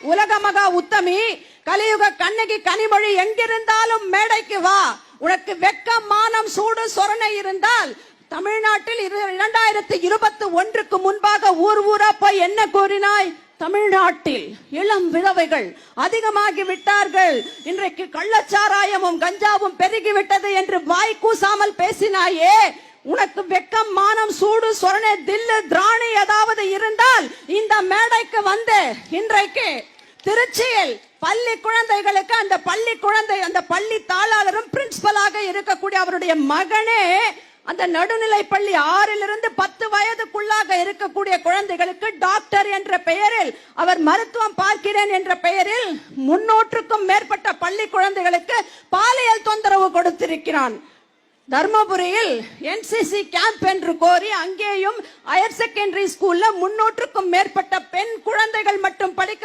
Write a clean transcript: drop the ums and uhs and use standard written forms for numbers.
உலக மகா உத்தமி கலியுக கண்ணகி கனிமொழி எங்கிருந்தாலும் மேடைக்கு வா. உனக்கு வெக்கம் மானம் சூடு சொரணை இருந்தால் தமிழ்நாட்டில் 2021க்கு முன்பாக ஊர் ஊரா போய் என்ன கூறினாய்? தமிழ்நாட்டில் இளம் விதவைகள் அதிகமாகி விட்டார்கள், இன்றைக்கு கள்ளச்சாராயமும் கஞ்சாவும் பெருகிவிட்டது என்று வாய் கூசாமல் பேசினாயே. உனக்கு வெக்கம் மானம் சூடு சொரணை தில்லு திராணி ஏதாவது இருந்தால் இந்த மேடைக்கு வந்து இன்றைக்கு திருச்சியில் பள்ளி குழந்தைகளுக்கு அந்த பள்ளி தாளாளரும் பிரின்சிபலாக இருக்கக்கூடிய அவருடைய மகனே அந்த நடுநிலை பள்ளி 6லிருந்து 10 வயதுக்குள்ளாக இருக்கக்கூடிய குழந்தைகளுக்கு டாக்டர் என்ற பெயரில் அவர் மருத்துவம் பார்க்கிறேன் என்ற பெயரில் 300க்கும் மேற்பட்ட பள்ளி குழந்தைகளுக்கு பாலியல் தொந்தரவு கொடுத்திருக்கிறான். தர்மபுரியில் NCC கேம்ப் என்று கோரி அங்கேயும் ஹையர் செகண்டரி ஸ்கூல்ல 300க்கும் மேற்பட்ட பெண் குழந்தைகள் மட்டும் படிக்க